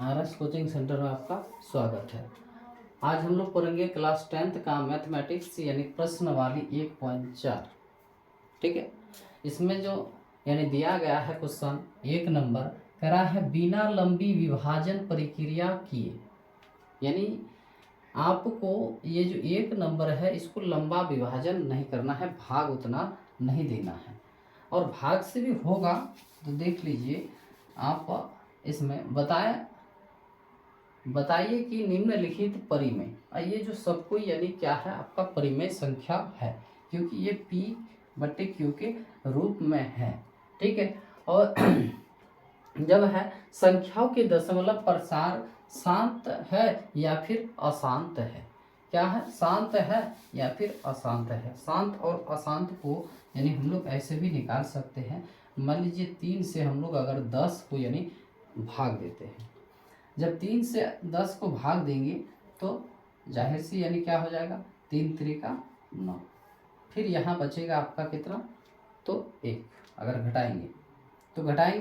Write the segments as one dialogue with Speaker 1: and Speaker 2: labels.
Speaker 1: RS coaching centre में आपका स्वागत है। आज हम लोग पढ़ेंगे क्लास 10th का मैथमेटिक्स यानी प्रश्नवाली 1.4। ठीक है, इसमें जो यानी दिया गया है क्वेश्चन 1 नंबर कह रहा है बिना लंबी विभाजन प्रक्रिया किए, यानी आपको ये जो 1 नंबर है इसको लंबा विभाजन नहीं करना है, भाग उतना नहीं देना है। और भाग से भी होगा तो देख लीजिए आप, इसमें बताइए कि निम्नलिखित परिमेय, ये जो सब कोई यानी क्या है आपका परिमेय संख्या है, क्योंकि ये P बटे Q के रूप में है। ठीक है, और जब है संख्याओं के दशमलव प्रसार शांत है या फिर अशांत है, क्या है शांत है या फिर अशांत है। शांत और अशांत को यानी हम लोग ऐसे भी निकाल सकते हैं। मान लीजिए 3 से हम लोग अगर 10 को यानी भाग देते हैं, जब 3 से 10 को भाग देंगे तो जाहिर सी यानी क्या हो जाएगा 3 त्रिका 9, फिर यहाँ बचेगा आपका कितना तो 1। अगर घटाएंगे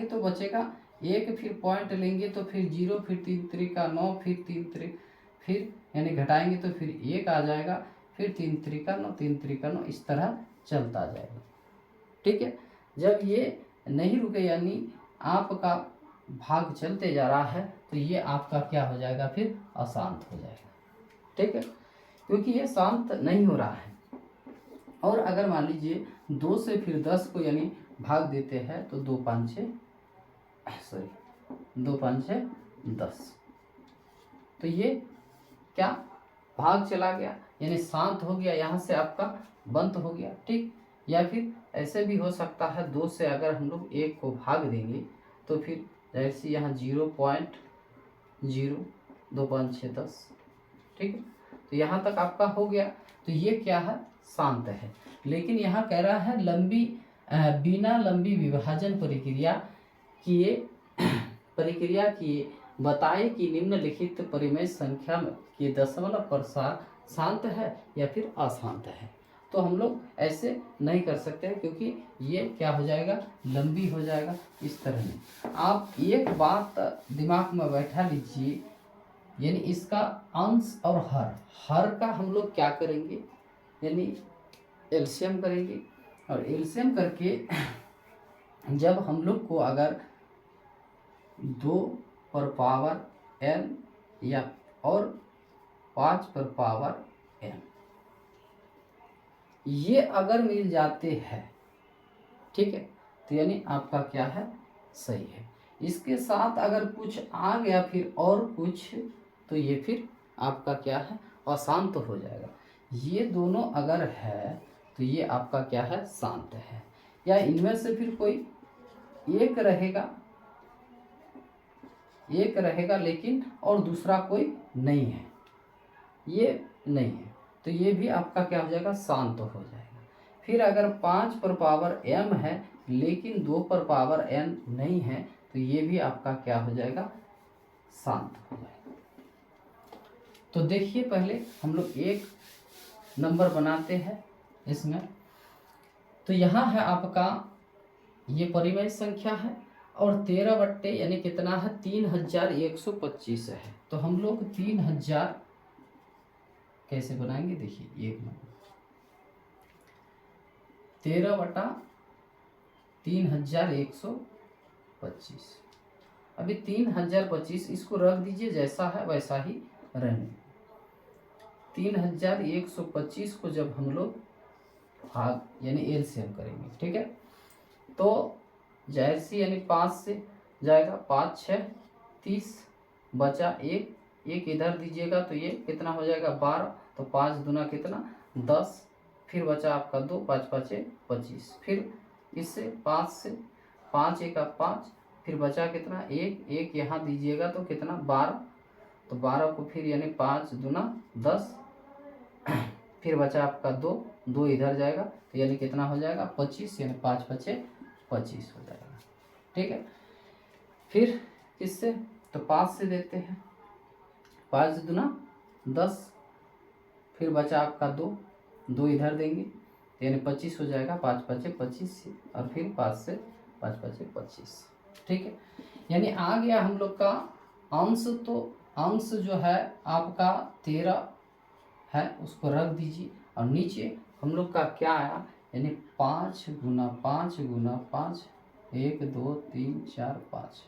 Speaker 1: तो बचेगा 1, फिर पॉइंट लेंगे तो फिर 0, फिर 3 त्रिका 9, फिर यानी घटाएंगे तो फिर 1 आ जाएगा, फिर 3 त्रिका 9, 3 त्रिका 9, इस तरह चलता जाएगा। ठीक है, जब ये नहीं रुके यानी आपका भाग चलते जा रहा है तो ये आपका क्या हो जाएगा फिर अशांत हो जाएगा। ठीक है, क्योंकि ये शांत नहीं हो रहा है। और अगर मान लीजिए 2 से फिर 10 को यानी भाग देते हैं तो 2 5 6 10, तो ये क्या भाग चला गया यानी शांत हो गया, यहाँ से आपका बंद हो गया। ठीक, या फिर ऐसे भी हो सकता है 2 से अगर हम लोग 1 को भाग देंगे तो फिर जैसे यहाँ 0.0 2 5 6 10। ठीक है, तो यहाँ तक आपका हो गया, तो ये क्या है शांत है। लेकिन यहाँ कह रहा है बिना लंबी विभाजन प्रक्रिया किए बताए कि निम्नलिखित परिमेय संख्या के दशमलव प्रसार शांत है या फिर अशांत है। तो हम लोग ऐसे नहीं कर सकते हैं, क्योंकि ये क्या हो जाएगा लंबी हो जाएगा। इस तरह में आप एक बात दिमाग में बैठा लीजिए, यानी इसका अंश और हर का हम लोग क्या करेंगे यानी एलसीएम करेंगे, और एलसीएम करके जब हम लोग को अगर 2 पर पावर n या और 5 पर पावर n ये अगर मिल जाते हैं, ठीक है, तो यानी आपका क्या है सही है। इसके साथ अगर कुछ आ गया फिर और कुछ, तो ये फिर आपका क्या है अशांत हो जाएगा। ये दोनों अगर है तो ये आपका क्या है शांत है, या इनमें से फिर कोई एक रहेगा लेकिन और दूसरा कोई नहीं है, ये नहीं है, तो ये भी आपका क्या हो जाएगा शांत हो जाएगा। फिर अगर 5 पर पावर m है लेकिन 2 पर पावर n नहीं है, तो ये भी आपका क्या हो जाएगा शांत हो जाएगा। तो देखिए पहले हम लोग 1 नंबर बनाते हैं इसमें। तो यहाँ है आपका ये परिमेय संख्या है, और 13 बट्टे यानी कितना है 3125 है। तो हम लोग 3000 कैसे बनाएंगे, देखिए 1 नंबर 13 बटा 3125। अभी 3025 इसको रख दीजिए, जैसा है वैसा ही रहने। 3125 को जब हम लोग भाग यानी एलसीएम करेंगे, ठीक है, तो जाहिर सी यानी 5 से जाएगा, 5 6 30 बचा 1 इधर दीजिएगा तो ये कितना हो जाएगा 12, तो 5 दूना कितना 10, फिर बचा आपका 2, 5 5 25, फिर इससे 5 से 5 1 5, फिर बचा कितना 1 यहाँ दीजिएगा तो कितना 12, तो 12 को फिर यानी 5 दूना 10, फिर बचा आपका 2 इधर जाएगा तो यानी कितना हो जाएगा 25, यानी 5 5 25 हो जाएगा। ठीक है, फिर किससे तो 5 से देते हैं, 5 दूना 10, फिर बचा आपका 2 इधर देंगे तो यानी 25 हो जाएगा, 5 5 25, और फिर 5 से 5 5 25। ठीक है, यानी आ गया हम लोग का अंश, तो अंश जो है आपका 13 है, उसको रख दीजिए। और नीचे हम लोग का क्या आया, यानी 5 गुना 5 गुना 5, 1 2 3 4 5,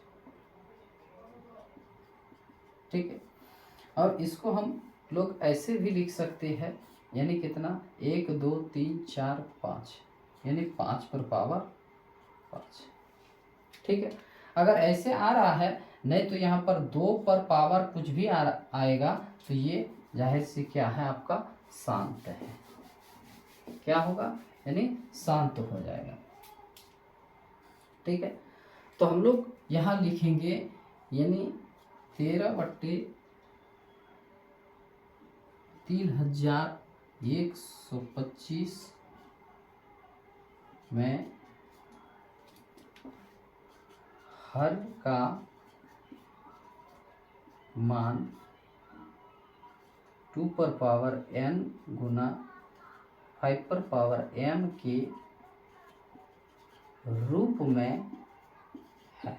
Speaker 1: ठीक है। और इसको हम लोग ऐसे भी लिख सकते हैं, यानी कितना, 1 2 3 4 5, यानी 5 पर पावर 5, ठीक है। अगर ऐसे आ रहा है, नहीं तो यहाँ पर 2 पर पावर कुछ भी आएगा, तो ये जाहिर से क्या है आपका शांत है, क्या होगा, यानी शांत हो जाएगा, ठीक है। तो हम लोग यहाँ लिखेंगे, यानी 13/3125 में हर का मान 2 पर पावर n गुना 5 पर पावर m के रूप में है।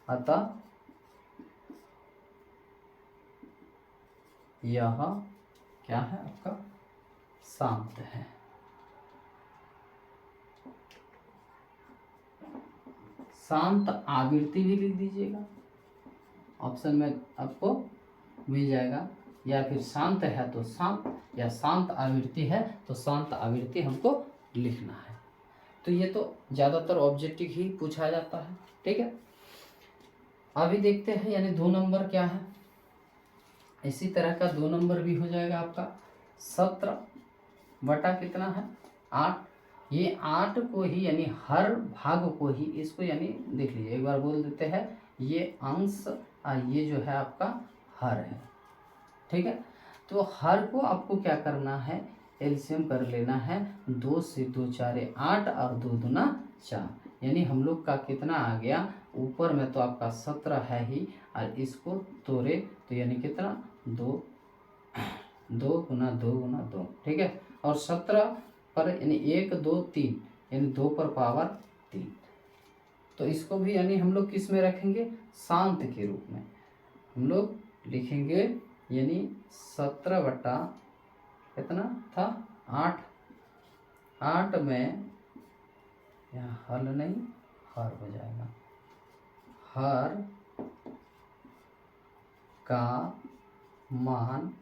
Speaker 1: अतः यह क्या है आपका, शांत है। शांत आवृत्ति भी लिख दीजिएगा, ऑप्शन में आपको मिल जाएगा, या फिर शांत है तो शांत, या शांत आवृत्ति है तो शांत आवृत्ति हमको लिखना है। तो ये तो ज़्यादातर ऑब्जेक्टिव ही पूछा जाता है, ठीक है। अभी देखते हैं, यानी 2 नंबर क्या है। इसी तरह का 2 नंबर भी हो जाएगा आपका 17 बटा कितना है, 8। ये 8 को ही, यानी हर भाग को ही, इसको यानी देख लीजिए, एक बार बोल देते हैं, ये अंश और ये जो है आपका हर है, ठीक है। तो हर को आपको क्या करना है, एलसीएम कर लेना है। 2 से 2 4 8 और 2 दूना 4, यानी हम लोग का कितना आ गया, ऊपर में तो आपका 17 है ही, और इसको तोड़े तो यानी कितना, 2 गुना 2 गुना 2, ठीक है। और 17 पर यानी 1 2 3, यानी 2 पर पावर 3। तो इसको भी यानी हम लोग किस में रखेंगे, शांत के रूप में हम लोग लिखेंगे, यानी 17 बटा कितना था, 8 में, यहाँ हल नहीं हर हो जाएगा, हर का मान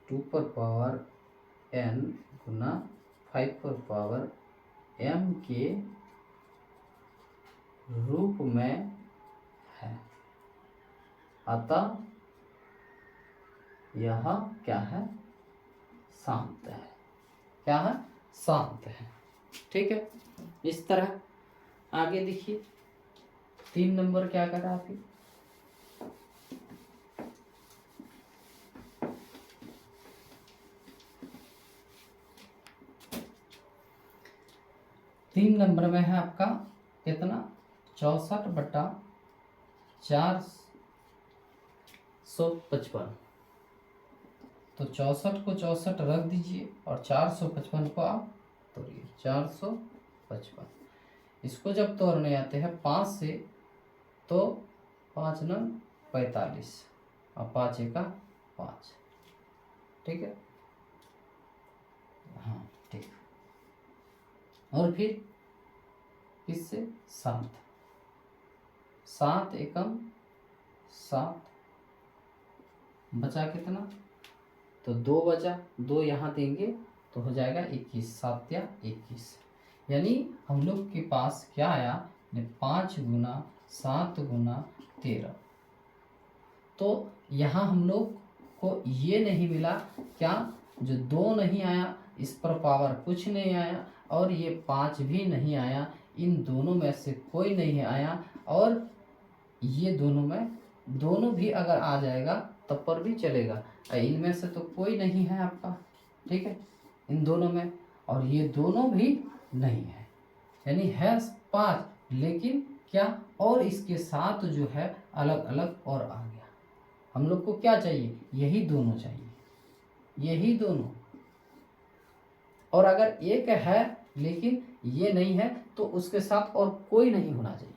Speaker 1: 2 पर पावर n गुना 5 पर पावर m के रूप में है। अतः यह क्या है, शांत है, क्या है, शांत है, ठीक है। इस तरह आगे देखिए, 3 नंबर क्या कर रहा है आपकी, तीन नंबर में है आपका कितना, 64 बटा 455। तो 64 को 64 रख दीजिए, और 455 को आप तोड़िए, 455। इसको जब तोड़ने आते हैं 5 से, तो 5 9 45, और 5 1 5, ठीक है, हाँ ठीक। और फिर इससे 7, 7 एकम 7, बचा कितना, तो 2 बचा, 2 यहाँ देंगे तो हो जाएगा 21, 7 या 21, यानी हम लोग के पास क्या आया, 5 गुना 7 गुना 13। तो यहाँ हम लोग को ये नहीं मिला क्या, जो 2 नहीं आया, इस पर पावर कुछ नहीं आया, और ये 5 भी नहीं आया, इन दोनों में से कोई नहीं आया, और ये दोनों भी अगर आ जाएगा तब पर भी चलेगा, इनमें से तो कोई नहीं है आपका, ठीक है, इन दोनों में, और ये दोनों भी नहीं है, यानी है 5, लेकिन क्या, और इसके साथ जो है अलग अलग और आ गया। हम लोग को क्या चाहिए, यही दोनों चाहिए, यही दोनों। और अगर एक है लेकिन ये नहीं है तो उसके साथ और कोई नहीं होना चाहिए।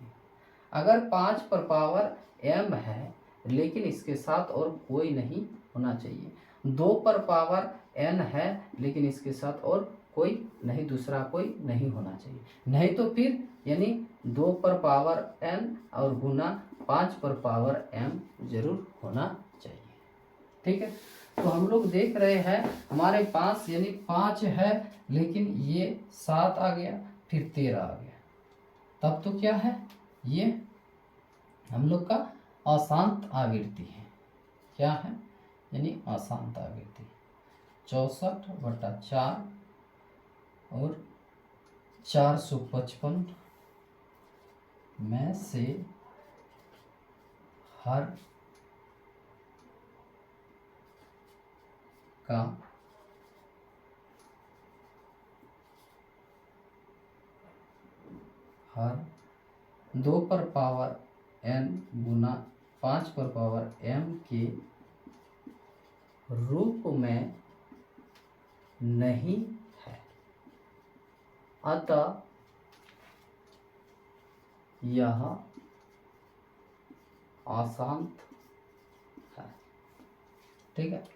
Speaker 1: अगर 5 पर पावर m है लेकिन इसके साथ और कोई नहीं होना चाहिए, 2 पर पावर n है लेकिन इसके साथ और कोई नहीं, दूसरा कोई नहीं होना चाहिए। नहीं तो फिर यानी 2 पर पावर n और गुना 5 पर पावर m जरूर होना चाहिए। ठीक है, तो हम लोग देख रहे हैं हमारे पास यानी 5 है लेकिन ये 7 आ गया, फिर 13 आ गया, तब तो क्या है, ये हम लोग का अशांत आवृत्ति है। क्या है, यानी अशांत आवृत्ति। 64/4 और 455 में से हर का हर 2 पर पावर n गुना 5 पर पावर m के रूप में नहीं है, अतः यह अशांत है। ठीक है,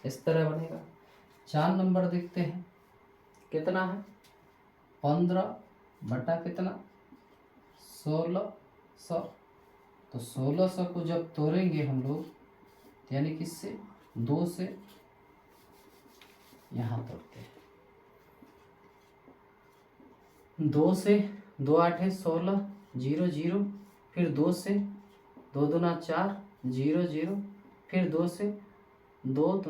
Speaker 1: इस तरह बनेगा। 4 नंबर देखते हैं, कितना है, 15 बटा कितना, 1600। तो 1600 को जब तोड़ेंगे हम लोग यानी किससे, 2 से, यहाँ तोड़ते हैं 2 से, 2 8 16 0 0, फिर 2 से, 2 दूना 4 0 0, फिर 2 से, 2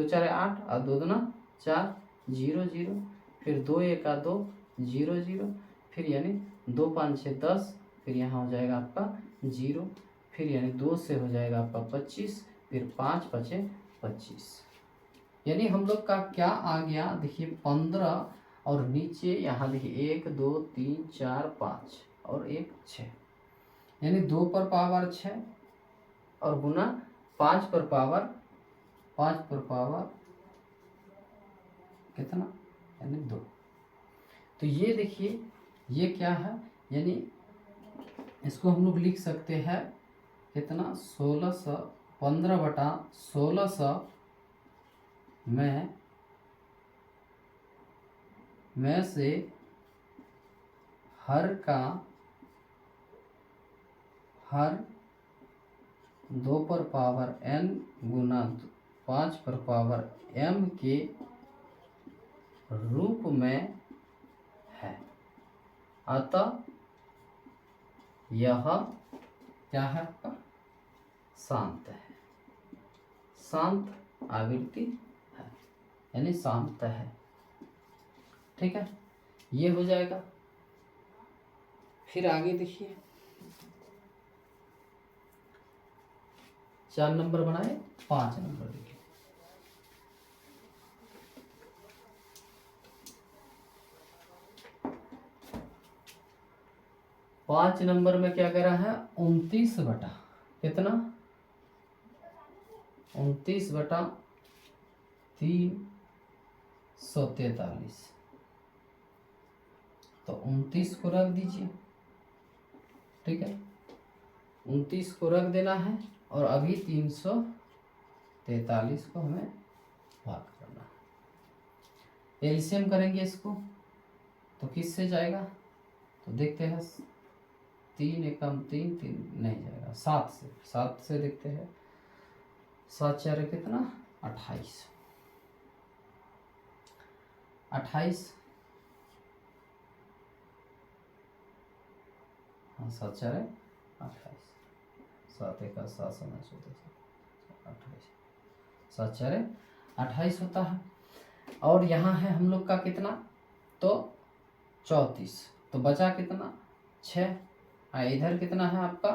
Speaker 1: 4 8 और 2 दूना 4 0 0, फिर 2 1 2 0 0, फिर यानी 2 5 6 10, फिर यहाँ हो जाएगा आपका 0, फिर यानी 2 से हो जाएगा आपका 25, फिर 5 5 25। यानी हम लोग का क्या आ गया, देखिए 15 और नीचे यहाँ देखिए 1 2 3 4 5 और 1 6, यानी 2 पर पावर 6 और गुना 5 पर पावर कितना, यानी 2। तो ये देखिए ये क्या है, यानी इसको हम लोग लिख सकते हैं कितना, 1600, 15/1600 में से हर 2 पर पावर n गुना 5 पर पावर m के रूप में है, अतः यह क्या है आपका, शांत है, शांत आवृत्ति है, यानी शांत है। ठीक है, ये हो जाएगा। फिर आगे देखिए 4 नंबर बनाए, 5 नंबर देखिए। 5 नंबर में क्या कह रहा है, 29 बटा कितना, 29/343। तो 29 को रख दीजिए। ठीक है, 29 को रख देना है और अभी 343 को हमें भाग करना है। एलसीएम करेंगे इसको तो किससे जाएगा, तो देखते हैं 3 एकम 3 3 नहीं जाएगा, 7 से देखते हैं, 7 4 कितना, 28, 7 4 28, 7 1 7 7 28, 7 4 28 होता है। और यहाँ है हम लोग का कितना, तो 34, तो बचा कितना, 6, इधर कितना है आपका,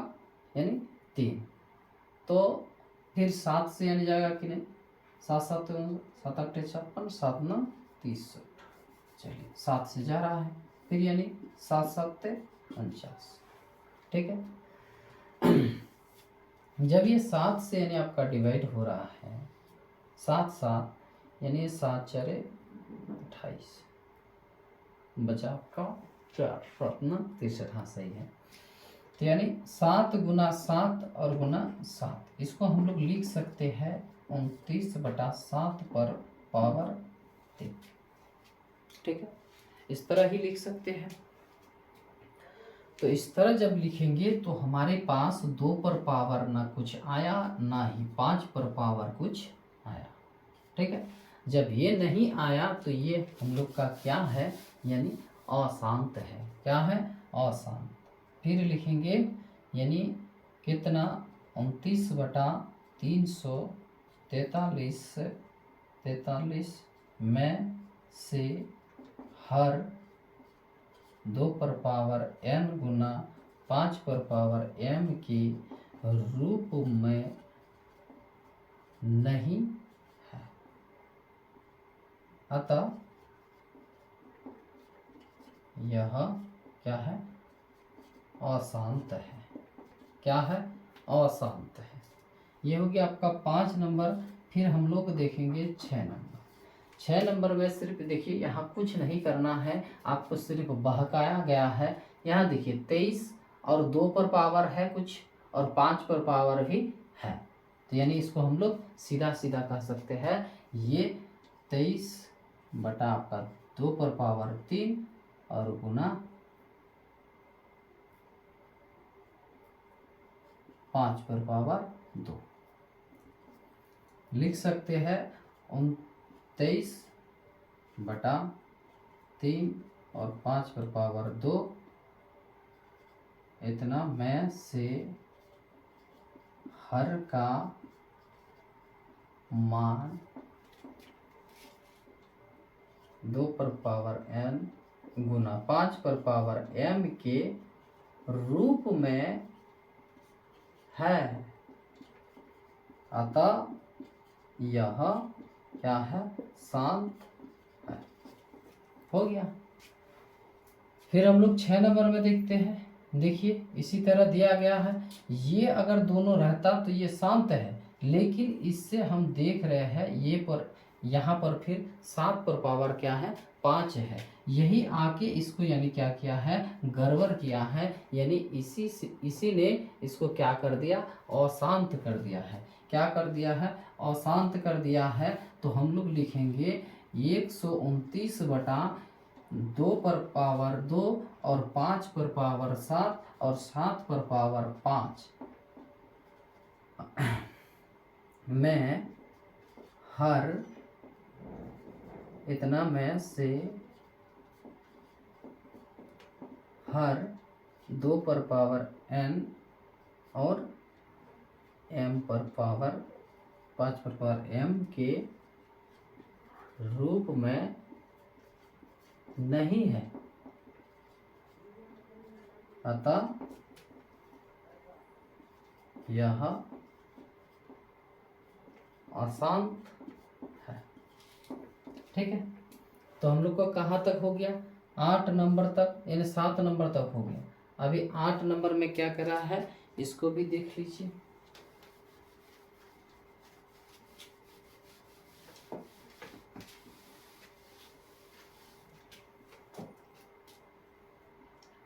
Speaker 1: यानी 3, तो फिर 7 से यानी जाएगा कि नहीं, 7 7 7 8 56, 7 9 30। चलिए 7 से जा रहा है, फिर यानी 7 7 49। ठीक है, जब ये 7 से यानी आपका डिवाइड हो रहा है, 7 7 यानी 7 4 28, बचा आपका 4, 7 ना 63, हाँ सही है। तो यानी 7 गुना 7 और गुना 7, इसको हम लोग लिख सकते हैं 29/7 पर पावर 3। ठीक है, इस तरह ही लिख सकते हैं। तो इस तरह जब लिखेंगे तो हमारे पास 2 पर पावर ना कुछ आया, ना ही 5 पर पावर कुछ आया। ठीक है, जब ये नहीं आया तो ये हम लोग का क्या है, यानी अशांत है। क्या है? अशांत। फिर लिखेंगे यानी कितना, 29/343 में से हर 2 पर पावर n गुना 5 पर पावर m के रूप में नहीं है, अतः यह क्या है, अशांत है। क्या है? अशांत है। ये हो गया आपका 5 नंबर। फिर हम लोग देखेंगे 6 नंबर। 6 नंबर में सिर्फ देखिए यहाँ कुछ नहीं करना है, आपको सिर्फ बहकाया गया है। यहाँ देखिए 23 और 2 पर पावर है कुछ और 5 पर पावर भी है, तो यानी इसको हम लोग सीधा सीधा कह सकते हैं, ये 23 बटा आपका 2 पर पावर 3 और गुना 5 पर पावर 2 लिख सकते हैं। 29/3 और 5 पर पावर 2 इतना में से हर का मान 2 पर पावर n गुना 5 पर पावर m के रूप में है, अतः यह क्या है, शांत है। हो गया। फिर हम लोग 6 नंबर में देखते हैं। देखिए इसी तरह दिया गया है, ये अगर दोनों रहता तो ये शांत है, लेकिन इससे हम देख रहे हैं ये पर, यहाँ पर फिर 7 पर पावर क्या है, 5 है। यही आके इसको यानी क्या किया है, गड़बड़ किया है, यानी इसी ने इसको क्या कर दिया, अशांत कर दिया है। क्या कर दिया है, अशांत कर दिया है। तो हम लोग लिखेंगे 129/2 पर पावर 2 और 5 पर पावर 7 और 7 पर पावर 5 में हर इतना में से हर 2 पर पावर n और m पर पावर 5 पर पावर m के रूप में नहीं है, अतः यह अशांत है। ठीक है, तो हम लोग को कहाँ तक हो गया, 8 नंबर तक, यानी 7 नंबर तक हो गया। अभी 8 नंबर में क्या करा है, इसको भी देख लीजिए।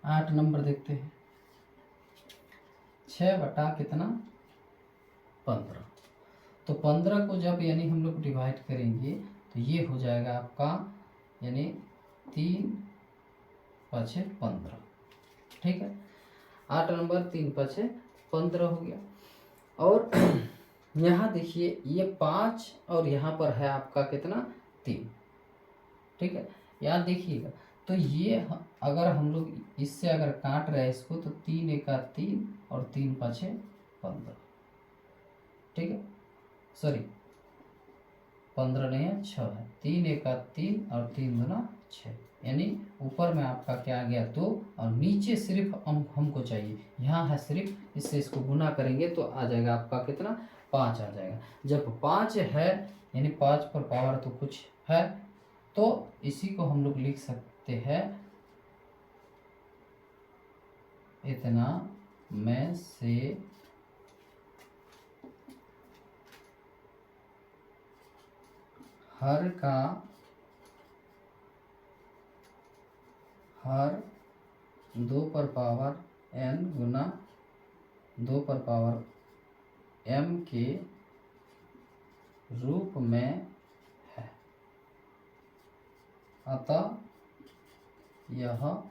Speaker 1: आठ नंबर देखते हैं। 6 बटा कितना, 15। तो 15 को जब यानी हम लोग डिवाइड करेंगे तो ये हो जाएगा आपका यानी 3×5=15। ठीक है, 8 नंबर 3×5=15 हो गया। और यहाँ देखिए ये 5 और यहाँ पर है आपका कितना, 3। ठीक है, यहाँ देखिएगा तो ये अगर हम लोग इससे अगर काट रहे हैं इसको तो 3×1=3 और 3×5=15। ठीक है, सॉरी 15 नहीं है, 6 है। 3×1=3 और 3×2=6, यानी ऊपर में आपका क्या आ गया, 2 और नीचे सिर्फ हमको चाहिए, यहाँ है सिर्फ, इससे इसको गुना करेंगे तो आ जाएगा आपका कितना, 5 आ जाएगा। जब 5 है यानी 5 पर पावर तो कुछ है, तो इसी को हम लोग लिख सकते हैं, इतना में से हर का हर 2 पर पावर n गुना 2 पर पावर m के रूप में है, अतः यह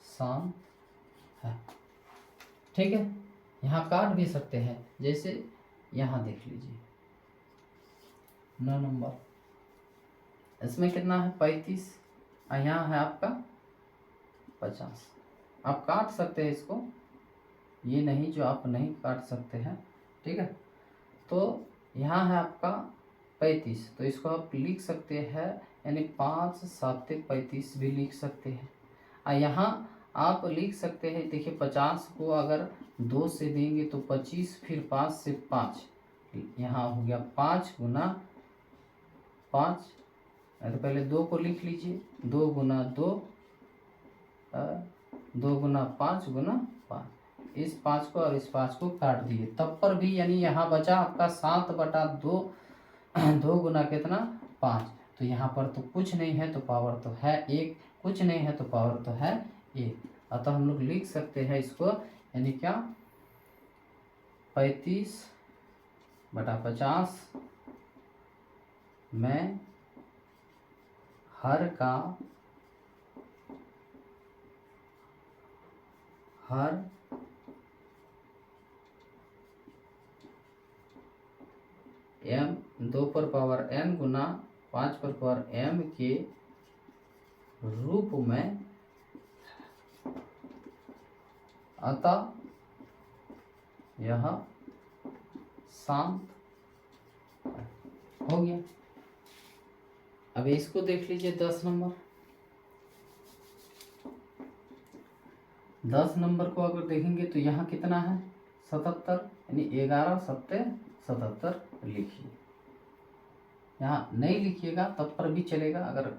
Speaker 1: शांत है। ठीक है, यहाँ काट भी सकते हैं, जैसे यहाँ देख लीजिए 9 नंबर, इसमें कितना है 35, यहाँ है आपका 50। आप काट सकते हैं इसको, ये नहीं जो आप नहीं काट सकते हैं। ठीक है, तो यहाँ है आपका 35, तो इसको आप लिख सकते हैं, यानी 5 7 35 भी लिख सकते हैं। यहाँ आप लिख सकते हैं, देखिए 50 को अगर 2 से देंगे तो 25, फिर 5 से 5, यहाँ हो गया 5 गुना 5, तो पहले 2 को लिख लीजिए, 2 गुना 2, 2 गुना 5 गुना 5, इस 5 को और इस 5 को काट दिए, तब पर भी यानी यहाँ बचा आपका 7/2, 2 गुना कितना 5, तो यहाँ पर तो कुछ नहीं है तो पावर तो है 1, कुछ नहीं है तो पावर तो है 1, अतः हम लोग लिख सकते हैं इसको, यानी क्या 35/50 में हर m 2 पर पावर n गुना 5 पर पावर m के रूप में, अतः यह शांत हो गया। अब इसको देख लीजिए 10 नंबर। 10 नंबर को अगर देखेंगे तो यहाँ कितना है 77, यानी 11 7 77 लिखिए। यहाँ नहीं लिखिएगा तब पर भी चलेगा, अगर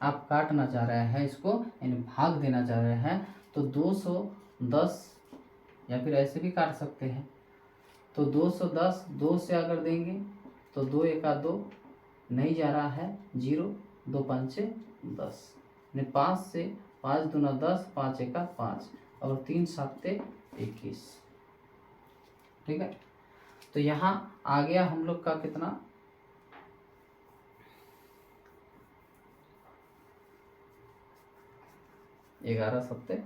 Speaker 1: आप काटना चाह रहे हैं इसको, यानी भाग देना चाह रहे हैं, तो 210 या फिर ऐसे भी काट सकते हैं। तो 210 2 से अगर देंगे तो 2 एका 2 नहीं जा रहा है 0, 2 पंचे 10, 5 से 5 दूना 10, 5 एका 5 और 3 7 21। ठीक है, तो यहाँ आ गया हम लोग का कितना 11 7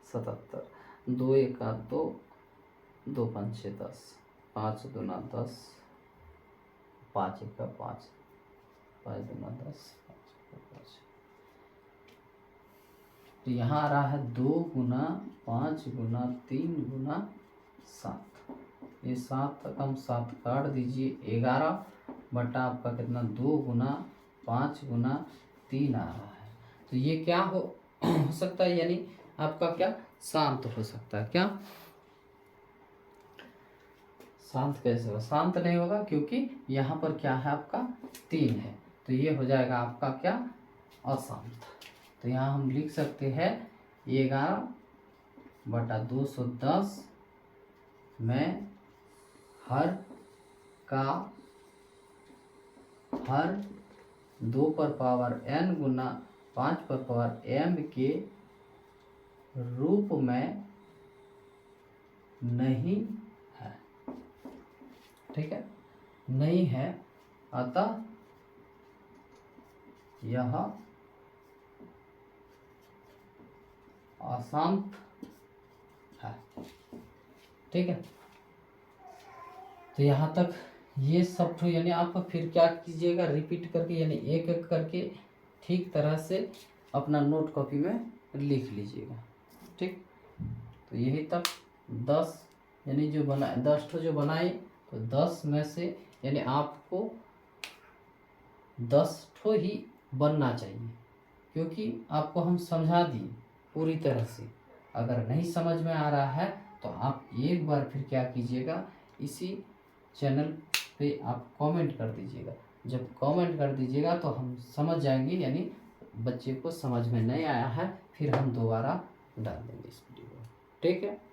Speaker 1: 77, 2 एका 2, 2 पंचे 10, 5 दूना 10, 5 एका 5, 5 दूना 10, 5 एका 5। तो यहाँ आ रहा है 2 गुना 5 गुना 3 गुना 7, ये 7 तक हम 7 काट दीजिए, 11 बटा आपका कितना 2 गुना 5 गुना 3 आ रहा है। तो ये क्या हो सकता है, यानी आपका क्या शांत हो सकता है। क्या शांत कैसे होगा, शांत नहीं होगा, क्योंकि यहाँ पर क्या है आपका 3 है, तो ये हो जाएगा आपका क्या अशांत। तो यहाँ हम लिख सकते हैं 11/210 में हर 2 पर पावर n गुना 5 पर पावर m के रूप में नहीं है। ठीक है, नहीं है, अतः यह अशांत है। ठीक है, तो यहाँ तक ये सब तो, यानी आप फिर क्या कीजिएगा, रिपीट करके यानी एक एक करके ठीक तरह से अपना नोट कॉपी में लिख लीजिएगा। ठीक, तो यही तक 10 यानी जो बना 10 ठो जो बनाए, तो 10 में से यानी आपको 10 ठो ही बनना चाहिए, क्योंकि आपको हम समझा दिए पूरी तरह से। अगर नहीं समझ में आ रहा है तो आप एक बार फिर क्या कीजिएगा, इसी चैनल पे आप कमेंट कर दीजिएगा। जब कमेंट कर दीजिएगा तो हम समझ जाएंगे, यानी बच्चे को समझ में नहीं आया है, फिर हम दोबारा डाल देंगे इस वीडियो को। ठीक है।